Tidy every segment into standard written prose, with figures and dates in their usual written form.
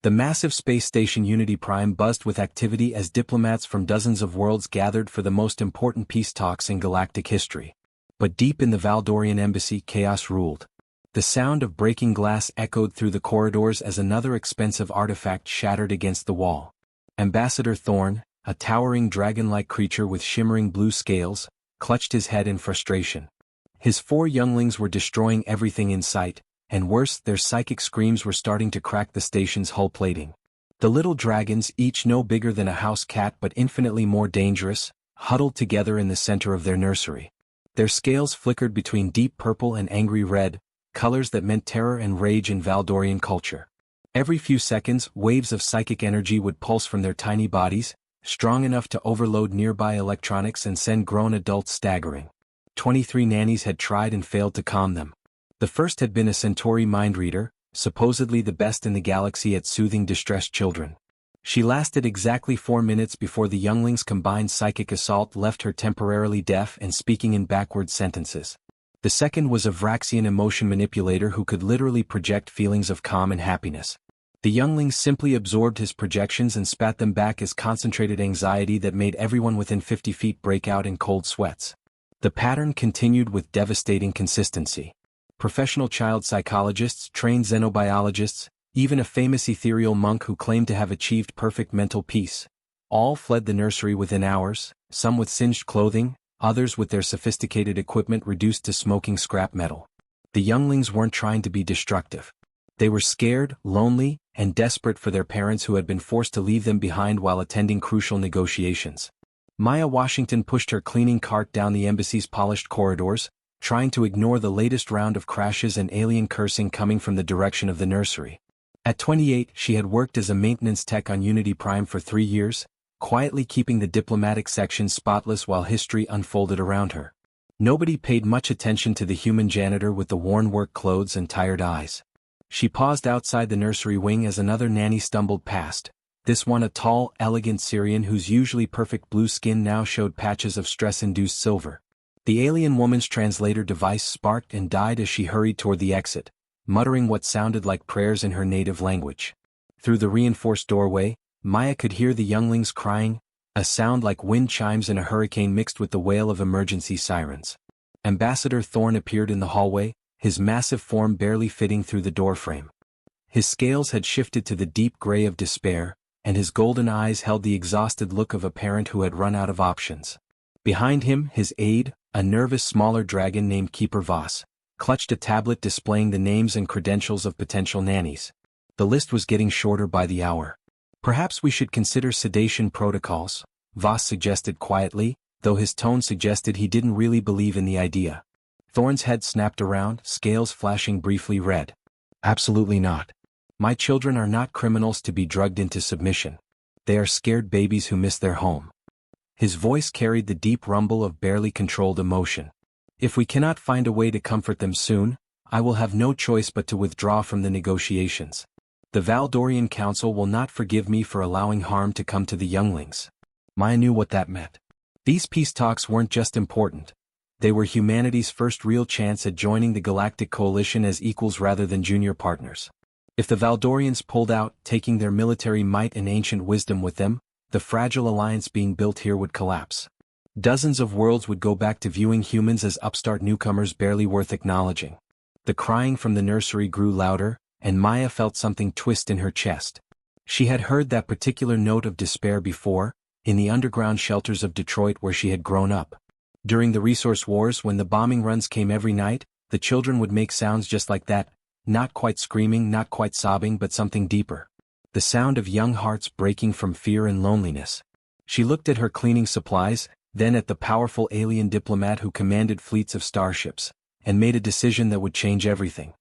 The massive space station Unity Prime buzzed with activity as diplomats from dozens of worlds gathered for the most important peace talks in galactic history. But deep in the Valdorian embassy, chaos ruled. The sound of breaking glass echoed through the corridors as another expensive artifact shattered against the wall. Ambassador Thorn, a towering dragon-like creature with shimmering blue scales, clutched his head in frustration. His 4 younglings were destroying everything in sight, and worse, their psychic screams were starting to crack the station's hull plating. The little dragons, each no bigger than a house cat but infinitely more dangerous, huddled together in the center of their nursery. Their scales flickered between deep purple and angry red, colors that meant terror and rage in Valdorian culture. Every few seconds, waves of psychic energy would pulse from their tiny bodies, strong enough to overload nearby electronics and send grown adults staggering. 23 nannies had tried and failed to calm them. The first had been a Centauri mind reader, supposedly the best in the galaxy at soothing distressed children. She lasted exactly 4 minutes before the younglings' combined psychic assault left her temporarily deaf and speaking in backward sentences. The second was a Vraxian emotion manipulator who could literally project feelings of calm and happiness. The younglings simply absorbed his projections and spat them back as concentrated anxiety that made everyone within 50 feet break out in cold sweats. The pattern continued with devastating consistency. Professional child psychologists, trained xenobiologists, even a famous ethereal monk who claimed to have achieved perfect mental peace, all fled the nursery within hours, some with singed clothing, others with their sophisticated equipment reduced to smoking scrap metal. The younglings weren't trying to be destructive. They were scared, lonely, and desperate for their parents who had been forced to leave them behind while attending crucial negotiations. Maya Washington pushed her cleaning cart down the embassy's polished corridors, trying to ignore the latest round of crashes and alien cursing coming from the direction of the nursery. At 28, she had worked as a maintenance tech on Unity Prime for 3 years, quietly keeping the diplomatic section spotless while history unfolded around her. Nobody paid much attention to the human janitor with the worn work clothes and tired eyes. She paused outside the nursery wing as another nanny stumbled past, this one a tall, elegant Syrian whose usually perfect blue skin now showed patches of stress-induced silver. The alien woman's translator device sparked and died as she hurried toward the exit, muttering what sounded like prayers in her native language. Through the reinforced doorway, Maya could hear the younglings crying, a sound like wind chimes in a hurricane mixed with the wail of emergency sirens. Ambassador Thorn appeared in the hallway, his massive form barely fitting through the doorframe. His scales had shifted to the deep gray of despair, and his golden eyes held the exhausted look of a parent who had run out of options. Behind him, his aide, a nervous smaller dragon named Keeper Voss, clutched a tablet displaying the names and credentials of potential nannies. The list was getting shorter by the hour. Perhaps we should consider sedation protocols, Voss suggested quietly, though his tone suggested he didn't really believe in the idea. Thorn's head snapped around, scales flashing briefly red. Absolutely not. My children are not criminals to be drugged into submission. They are scared babies who miss their home. His voice carried the deep rumble of barely controlled emotion. If we cannot find a way to comfort them soon, I will have no choice but to withdraw from the negotiations. The Valdorian Council will not forgive me for allowing harm to come to the younglings. Maya knew what that meant. These peace talks weren't just important. They were humanity's first real chance at joining the Galactic Coalition as equals rather than junior partners. If the Valdorians pulled out, taking their military might and ancient wisdom with them, the fragile alliance being built here would collapse. Dozens of worlds would go back to viewing humans as upstart newcomers barely worth acknowledging. The crying from the nursery grew louder, and Maya felt something twist in her chest. She had heard that particular note of despair before, in the underground shelters of Detroit where she had grown up. During the resource wars, when the bombing runs came every night, the children would make sounds just like that, not quite screaming, not quite sobbing, but something deeper. The sound of young hearts breaking from fear and loneliness. She looked at her cleaning supplies, then at the powerful alien diplomat who commanded fleets of starships, and made a decision that would change everything.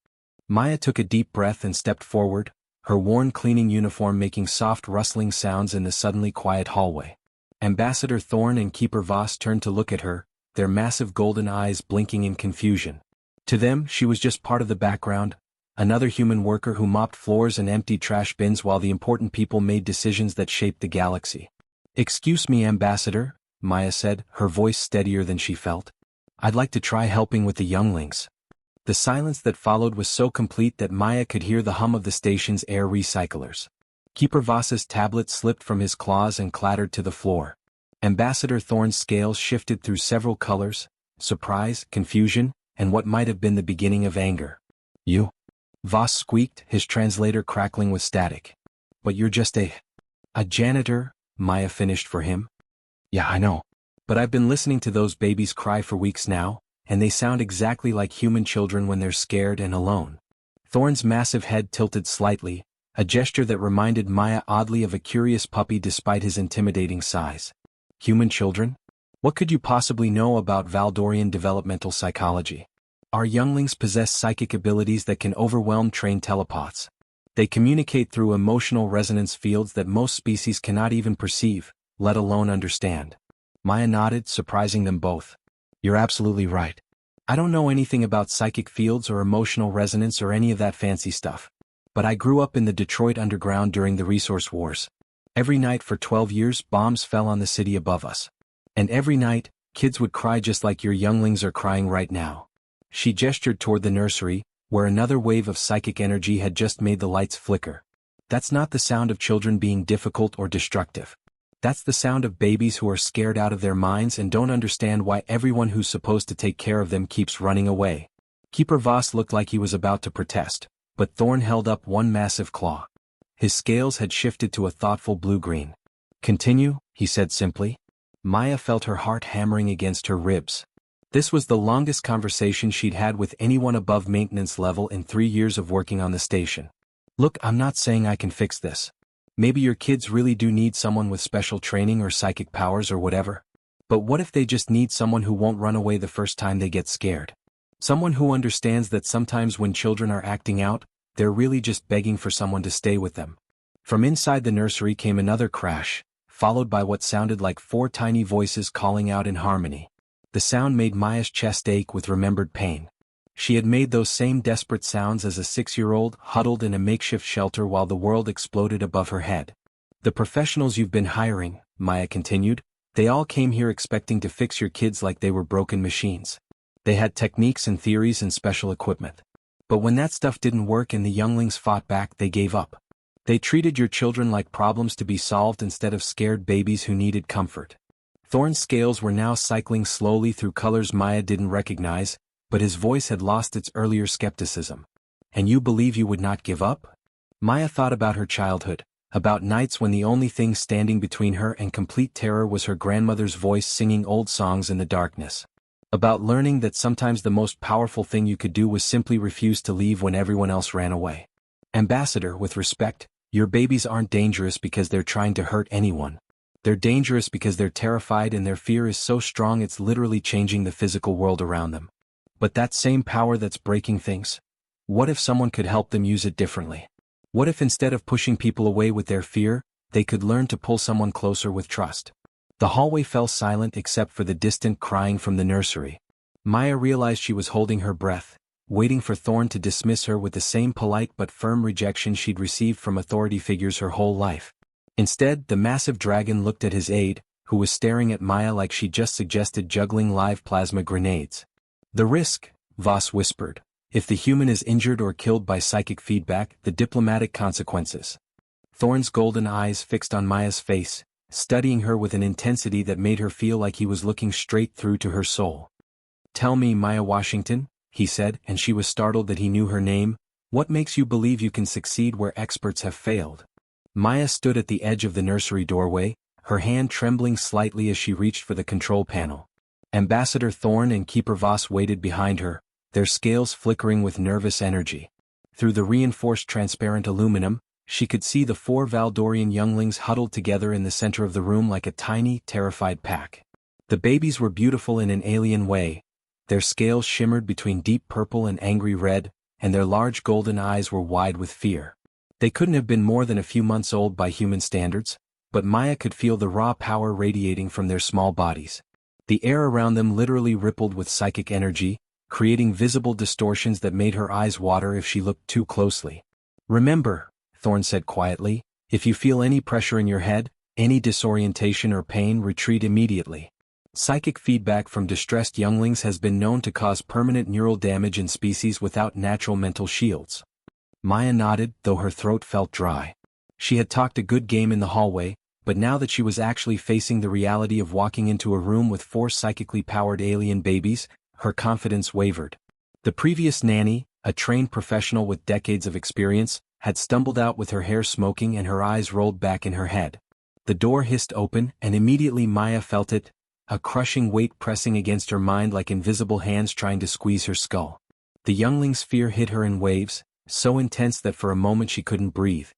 Maya took a deep breath and stepped forward, her worn cleaning uniform making soft rustling sounds in the suddenly quiet hallway. Ambassador Thorn and Keeper Voss turned to look at her, their massive golden eyes blinking in confusion. To them, she was just part of the background, another human worker who mopped floors and emptied trash bins while the important people made decisions that shaped the galaxy. "Excuse me, Ambassador," Maya said, her voice steadier than she felt. "I'd like to try helping with the younglings." The silence that followed was so complete that Maya could hear the hum of the station's air recyclers. Keeper Voss's tablet slipped from his claws and clattered to the floor. Ambassador Thorn's scales shifted through several colors: surprise, confusion, and what might have been the beginning of anger. You? Voss squeaked, his translator crackling with static. But you're just a janitor, Maya finished for him. Yeah, I know. But I've been listening to those babies cry for weeks now, and they sound exactly like human children when they're scared and alone. Thorn's massive head tilted slightly, a gesture that reminded Maya oddly of a curious puppy despite his intimidating size. Human children? What could you possibly know about Valdorian developmental psychology? Our younglings possess psychic abilities that can overwhelm trained telepaths. They communicate through emotional resonance fields that most species cannot even perceive, let alone understand. Maya nodded, surprising them both. You're absolutely right. I don't know anything about psychic fields or emotional resonance or any of that fancy stuff. But I grew up in the Detroit underground during the resource wars. Every night for 12 years, bombs fell on the city above us. And every night, kids would cry just like your younglings are crying right now. She gestured toward the nursery, where another wave of psychic energy had just made the lights flicker. That's not the sound of children being difficult or destructive. That's the sound of babies who are scared out of their minds and don't understand why everyone who's supposed to take care of them keeps running away. Keeper Voss looked like he was about to protest, but Thorn held up one massive claw. His scales had shifted to a thoughtful blue-green. Continue, he said simply. Maya felt her heart hammering against her ribs. This was the longest conversation she'd had with anyone above maintenance level in 3 years of working on the station. Look, I'm not saying I can fix this. Maybe your kids really do need someone with special training or psychic powers or whatever. But what if they just need someone who won't run away the first time they get scared? Someone who understands that sometimes when children are acting out, they're really just begging for someone to stay with them. From inside the nursery came another crash, followed by what sounded like 4 tiny voices calling out in harmony. The sound made Maya's chest ache with remembered pain. She had made those same desperate sounds as a 6-year-old huddled in a makeshift shelter while the world exploded above her head. The professionals you've been hiring, Maya continued, they all came here expecting to fix your kids like they were broken machines. They had techniques and theories and special equipment. But when that stuff didn't work and the younglings fought back, they gave up. They treated your children like problems to be solved instead of scared babies who needed comfort. Thorn's scales were now cycling slowly through colors Maya didn't recognize, but his voice had lost its earlier skepticism. And you believe you would not give up? Maya thought about her childhood, about nights when the only thing standing between her and complete terror was her grandmother's voice singing old songs in the darkness. About learning that sometimes the most powerful thing you could do was simply refuse to leave when everyone else ran away. Ambassador, with respect, your babies aren't dangerous because they're trying to hurt anyone. They're dangerous because they're terrified and their fear is so strong it's literally changing the physical world around them. But that same power that's breaking things? What if someone could help them use it differently? What if instead of pushing people away with their fear, they could learn to pull someone closer with trust? The hallway fell silent except for the distant crying from the nursery. Maya realized she was holding her breath, waiting for Thorn to dismiss her with the same polite but firm rejection she'd received from authority figures her whole life. Instead, the massive dragon looked at his aide, who was staring at Maya like she'd just suggested juggling live plasma grenades. The risk, Voss whispered. If the human is injured or killed by psychic feedback, the diplomatic consequences. Thorn's golden eyes fixed on Maya's face, studying her with an intensity that made her feel like he was looking straight through to her soul. Tell me, Maya Washington, he said, and she was startled that he knew her name, what makes you believe you can succeed where experts have failed? Maya stood at the edge of the nursery doorway, her hand trembling slightly as she reached for the control panel. Ambassador Thorn and Keeper Voss waited behind her, their scales flickering with nervous energy. Through the reinforced transparent aluminum, she could see the 4 Valdorian younglings huddled together in the center of the room like a tiny, terrified pack. The babies were beautiful in an alien way. Their scales shimmered between deep purple and angry red, and their large golden eyes were wide with fear. They couldn't have been more than a few months old by human standards, but Maya could feel the raw power radiating from their small bodies. The air around them literally rippled with psychic energy, creating visible distortions that made her eyes water if she looked too closely. Remember, Thorn said quietly, if you feel any pressure in your head, any disorientation or pain, retreat immediately. Psychic feedback from distressed younglings has been known to cause permanent neural damage in species without natural mental shields. Maya nodded, though her throat felt dry. She had talked a good game in the hallway, but now that she was actually facing the reality of walking into a room with 4 psychically powered alien babies, her confidence wavered. The previous nanny, a trained professional with decades of experience, had stumbled out with her hair smoking and her eyes rolled back in her head. The door hissed open, and immediately Maya felt it, a crushing weight pressing against her mind like invisible hands trying to squeeze her skull. The youngling's fear hit her in waves, so intense that for a moment she couldn't breathe.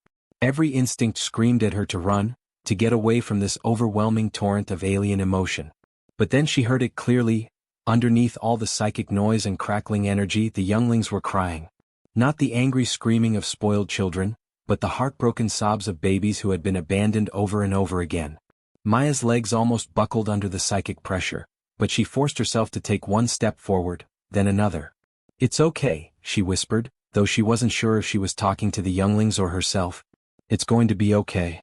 Every instinct screamed at her to run, to get away from this overwhelming torrent of alien emotion. But then she heard it clearly. Underneath all the psychic noise and crackling energy, the younglings were crying. Not the angry screaming of spoiled children, but the heartbroken sobs of babies who had been abandoned over and over again. Maya's legs almost buckled under the psychic pressure, but she forced herself to take one step forward, then another. "It's okay," she whispered, though she wasn't sure if she was talking to the younglings or herself. "It's going to be okay."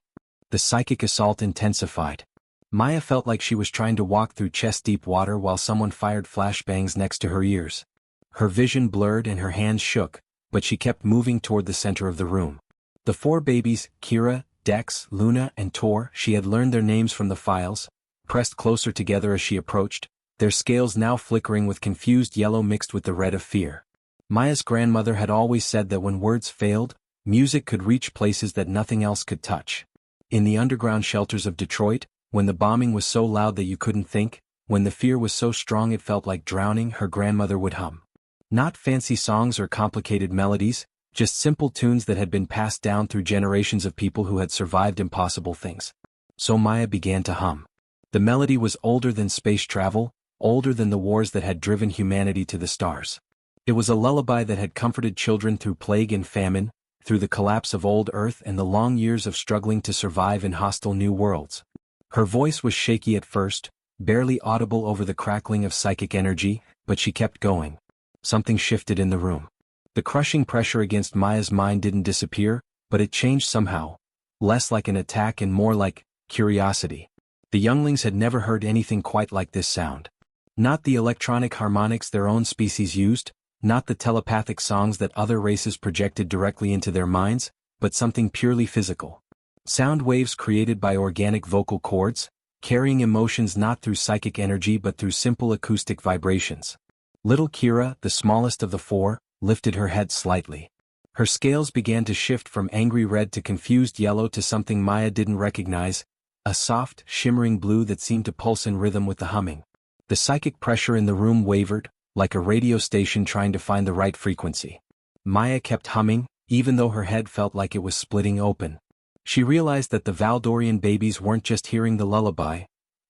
The psychic assault intensified. Maya felt like she was trying to walk through chest-deep water while someone fired flashbangs next to her ears. Her vision blurred and her hands shook, but she kept moving toward the center of the room. The 4 babies, Kira, Dex, Luna, and Tor, she had learned their names from the files, pressed closer together as she approached, their scales now flickering with confused yellow mixed with the red of fear. Maya's grandmother had always said that when words failed, music could reach places that nothing else could touch. In the underground shelters of Detroit, when the bombing was so loud that you couldn't think, when the fear was so strong it felt like drowning, her grandmother would hum. Not fancy songs or complicated melodies, just simple tunes that had been passed down through generations of people who had survived impossible things. So Maya began to hum. The melody was older than space travel, older than the wars that had driven humanity to the stars. It was a lullaby that had comforted children through plague and famine, through the collapse of old Earth and the long years of struggling to survive in hostile new worlds. Her voice was shaky at first, barely audible over the crackling of psychic energy, but she kept going. Something shifted in the room. The crushing pressure against Maya's mind didn't disappear, but it changed somehow, less like an attack and more like curiosity. The younglings had never heard anything quite like this sound. Not the electronic harmonics their own species used, not the telepathic songs that other races projected directly into their minds, but something purely physical. Sound waves created by organic vocal cords, carrying emotions not through psychic energy but through simple acoustic vibrations. Little Kira, the smallest of the 4, lifted her head slightly. Her scales began to shift from angry red to confused yellow to something Maya didn't recognize, a soft, shimmering blue that seemed to pulse in rhythm with the humming. The psychic pressure in the room wavered, like a radio station trying to find the right frequency. Maya kept humming, even though her head felt like it was splitting open. She realized that the Valdorian babies weren't just hearing the lullaby.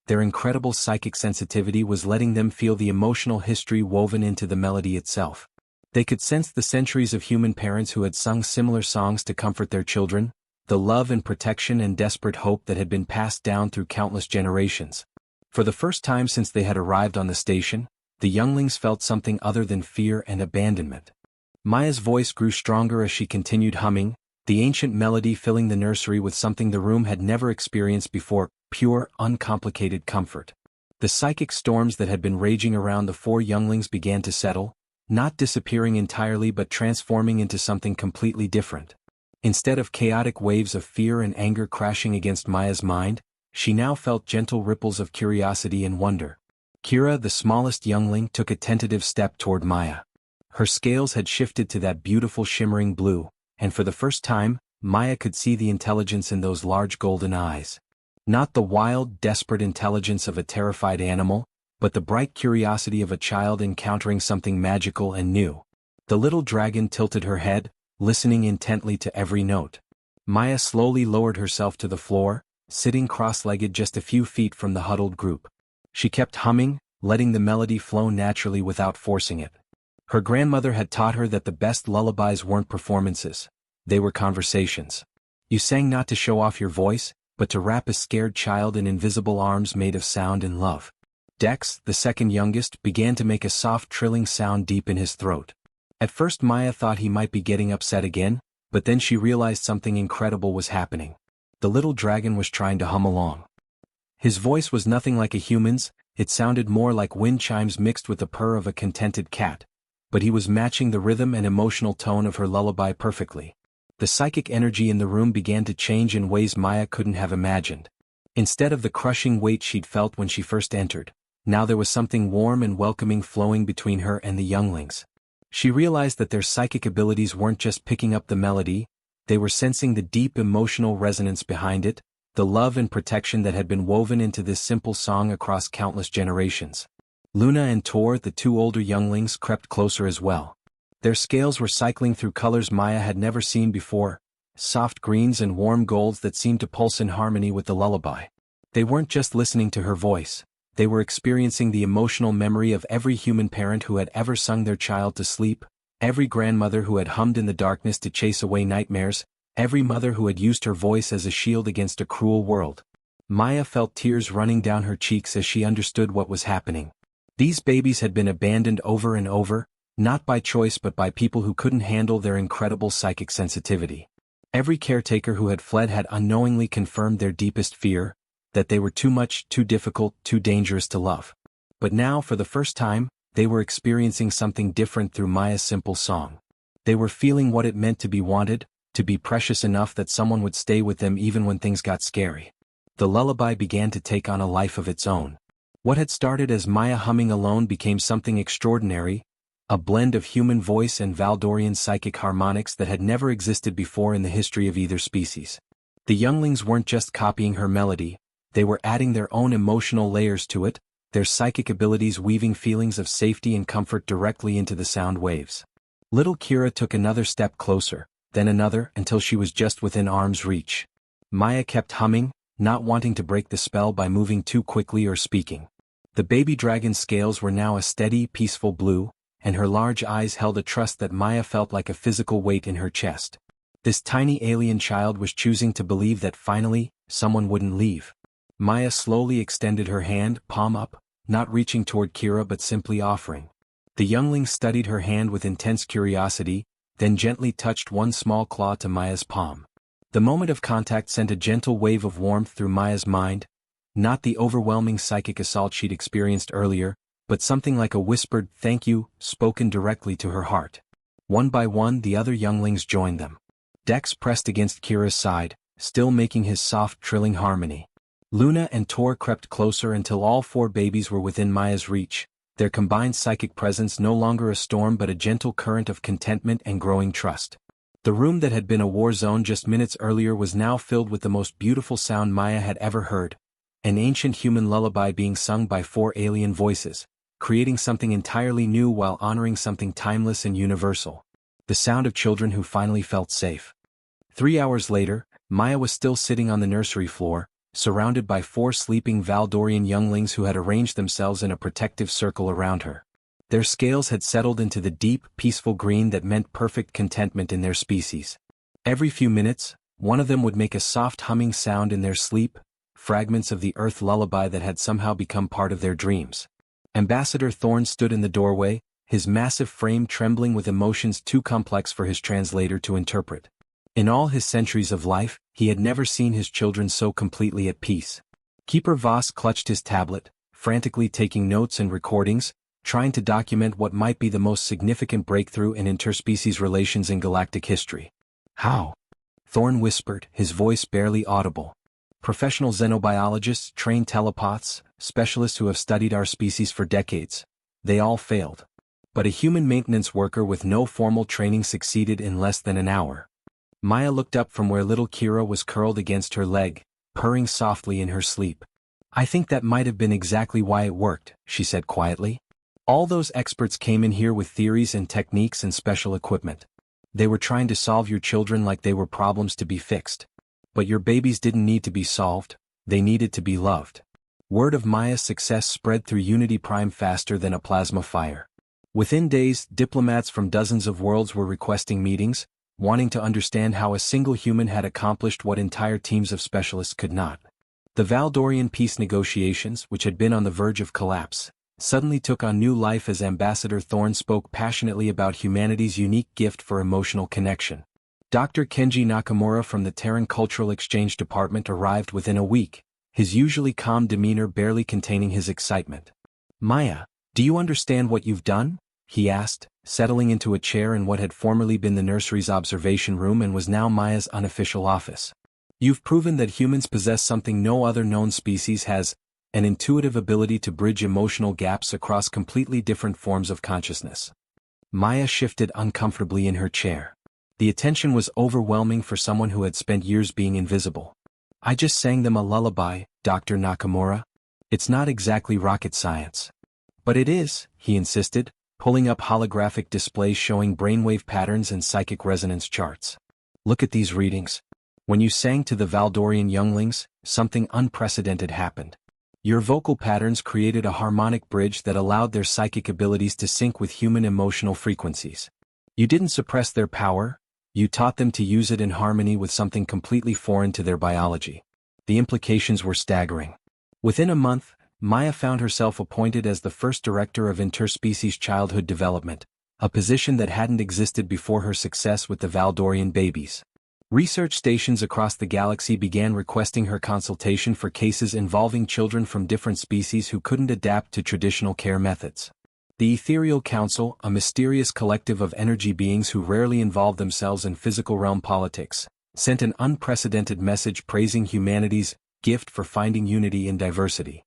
Their incredible psychic sensitivity was letting them feel the emotional history woven into the melody itself. They could sense the centuries of human parents who had sung similar songs to comfort their children, the love and protection and desperate hope that had been passed down through countless generations. For the first time since they had arrived on the station, the younglings felt something other than fear and abandonment. Maya's voice grew stronger as she continued humming, the ancient melody filling the nursery with something the room had never experienced before, pure, uncomplicated comfort. The psychic storms that had been raging around the 4 younglings began to settle, not disappearing entirely but transforming into something completely different. Instead of chaotic waves of fear and anger crashing against Maya's mind, she now felt gentle ripples of curiosity and wonder. Kira, the smallest youngling, took a tentative step toward Maya. Her scales had shifted to that beautiful shimmering blue, and for the first time, Maya could see the intelligence in those large golden eyes. Not the wild, desperate intelligence of a terrified animal, but the bright curiosity of a child encountering something magical and new. The little dragon tilted her head, listening intently to every note. Maya slowly lowered herself to the floor, sitting cross-legged just a few feet from the huddled group. She kept humming, letting the melody flow naturally without forcing it. Her grandmother had taught her that the best lullabies weren't performances, they were conversations. You sang not to show off your voice, but to wrap a scared child in invisible arms made of sound and love. Dex, the second youngest, began to make a soft trilling sound deep in his throat. At first Maya thought he might be getting upset again, but then she realized something incredible was happening. The little dragon was trying to hum along. His voice was nothing like a human's, it sounded more like wind chimes mixed with the purr of a contented cat, but he was matching the rhythm and emotional tone of her lullaby perfectly. The psychic energy in the room began to change in ways Maya couldn't have imagined. Instead of the crushing weight she'd felt when she first entered, now there was something warm and welcoming flowing between her and the younglings. She realized that their psychic abilities weren't just picking up the melody, they were sensing the deep emotional resonance behind it, the love and protection that had been woven into this simple song across countless generations. Luna and Tor, the two older younglings, crept closer as well. Their scales were cycling through colors Maya had never seen before, soft greens and warm golds that seemed to pulse in harmony with the lullaby. They weren't just listening to her voice, they were experiencing the emotional memory of every human parent who had ever sung their child to sleep, every grandmother who had hummed in the darkness to chase away nightmares, every mother who had used her voice as a shield against a cruel world. Maya felt tears running down her cheeks as she understood what was happening. These babies had been abandoned over and over, not by choice but by people who couldn't handle their incredible psychic sensitivity. Every caretaker who had fled had unknowingly confirmed their deepest fear, that they were too much, too difficult, too dangerous to love. But now, for the first time, they were experiencing something different through Maya's simple song. They were feeling what it meant to be wanted, to be precious enough that someone would stay with them even when things got scary. The lullaby began to take on a life of its own. What had started as Maya humming alone became something extraordinary, a blend of human voice and Valdorian psychic harmonics that had never existed before in the history of either species. The younglings weren't just copying her melody, they were adding their own emotional layers to it, their psychic abilities weaving feelings of safety and comfort directly into the sound waves. Little Kira took another step closer, then another, until she was just within arm's reach. Maya kept humming, not wanting to break the spell by moving too quickly or speaking. The baby dragon's scales were now a steady, peaceful blue, and her large eyes held a trust that Maya felt like a physical weight in her chest. This tiny alien child was choosing to believe that finally, someone wouldn't leave. Maya slowly extended her hand, palm up, not reaching toward Kira but simply offering. The youngling studied her hand with intense curiosity, then gently touched one small claw to Maya's palm. The moment of contact sent a gentle wave of warmth through Maya's mind, not the overwhelming psychic assault she'd experienced earlier, but something like a whispered "thank you" spoken directly to her heart. One by one the other younglings joined them. Dex pressed against Kira's side, still making his soft trilling harmony. Luna and Tor crept closer until all four babies were within Maya's reach, their combined psychic presence no longer a storm but a gentle current of contentment and growing trust. The room that had been a war zone just minutes earlier was now filled with the most beautiful sound Maya had ever heard, an ancient human lullaby being sung by four alien voices, creating something entirely new while honoring something timeless and universal. The sound of children who finally felt safe. 3 hours later, Maya was still sitting on the nursery floor, surrounded by four sleeping Valdorian younglings who had arranged themselves in a protective circle around her. Their scales had settled into the deep, peaceful green that meant perfect contentment in their species. Every few minutes, one of them would make a soft humming sound in their sleep, fragments of the earth lullaby that had somehow become part of their dreams. Ambassador Thorn stood in the doorway, his massive frame trembling with emotions too complex for his translator to interpret. In all his centuries of life, he had never seen his children so completely at peace. Keeper Voss clutched his tablet, frantically taking notes and recordings, trying to document what might be the most significant breakthrough in interspecies relations in galactic history. How? Thorn whispered, his voice barely audible. Professional xenobiologists, trained telepaths, specialists who have studied our species for decades. They all failed. But a human maintenance worker with no formal training succeeded in less than an hour. Maya looked up from where little Kira was curled against her leg, purring softly in her sleep. I think that might have been exactly why it worked, she said quietly. All those experts came in here with theories and techniques and special equipment. They were trying to solve your children like they were problems to be fixed. But your babies didn't need to be solved, they needed to be loved. Word of Maya's success spread through Unity Prime faster than a plasma fire. Within days, diplomats from dozens of worlds were requesting meetings, wanting to understand how a single human had accomplished what entire teams of specialists could not. The Valdorian peace negotiations, which had been on the verge of collapse, suddenly took on new life as Ambassador Thorn spoke passionately about humanity's unique gift for emotional connection. Dr. Kenji Nakamura from the Terran Cultural Exchange Department arrived within a week, his usually calm demeanor barely containing his excitement. Maya, do you understand what you've done? he asked, settling into a chair in what had formerly been the nursery's observation room and was now Maya's unofficial office. You've proven that humans possess something no other known species has, an intuitive ability to bridge emotional gaps across completely different forms of consciousness. Maya shifted uncomfortably in her chair. The attention was overwhelming for someone who had spent years being invisible. I just sang them a lullaby, Dr. Nakamura. It's not exactly rocket science. But it is, he insisted, pulling up holographic displays showing brainwave patterns and psychic resonance charts. Look at these readings. When you sang to the Valdorian younglings, something unprecedented happened. Your vocal patterns created a harmonic bridge that allowed their psychic abilities to sync with human emotional frequencies. You didn't suppress their power, you taught them to use it in harmony with something completely foreign to their biology. The implications were staggering. Within a month, Maya found herself appointed as the first director of interspecies childhood development, a position that hadn't existed before her success with the Valdorian babies. Research stations across the galaxy began requesting her consultation for cases involving children from different species who couldn't adapt to traditional care methods. The Ethereal Council, a mysterious collective of energy beings who rarely involve themselves in physical realm politics, sent an unprecedented message praising humanity's gift for finding unity in diversity.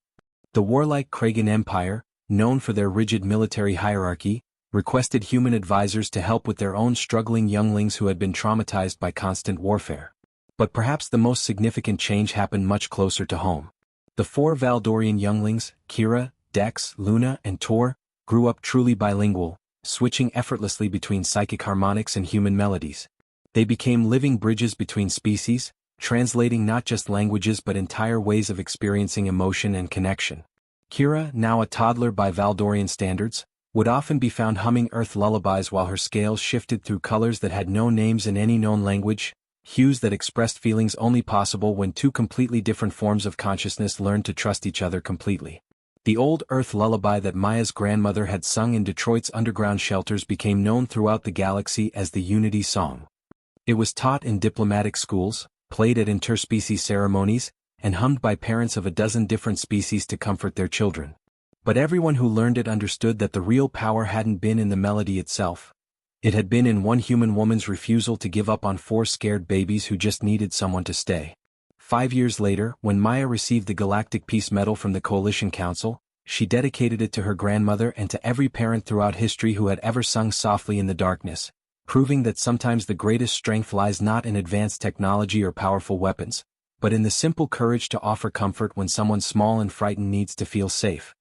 The warlike Kragan Empire, known for their rigid military hierarchy, requested human advisors to help with their own struggling younglings who had been traumatized by constant warfare. But perhaps the most significant change happened much closer to home. The 4 Valdorian younglings, Kira, Dex, Luna, and Tor, grew up truly bilingual, switching effortlessly between psychic harmonics and human melodies. They became living bridges between species, translating not just languages but entire ways of experiencing emotion and connection. Kira, now a toddler by Valdorian standards, would often be found humming earth lullabies while her scales shifted through colors that had no names in any known language, hues that expressed feelings only possible when 2 completely different forms of consciousness learned to trust each other completely. The old earth lullaby that Maya's grandmother had sung in Detroit's underground shelters became known throughout the galaxy as the Unity Song. It was taught in diplomatic schools, played at interspecies ceremonies, and hummed by parents of a dozen different species to comfort their children. But everyone who learned it understood that the real power hadn't been in the melody itself. It had been in one human woman's refusal to give up on 4 scared babies who just needed someone to stay. 5 years later, when Maya received the Galactic Peace Medal from the Coalition Council, she dedicated it to her grandmother and to every parent throughout history who had ever sung softly in the darkness, proving that sometimes the greatest strength lies not in advanced technology or powerful weapons, but in the simple courage to offer comfort when someone small and frightened needs to feel safe.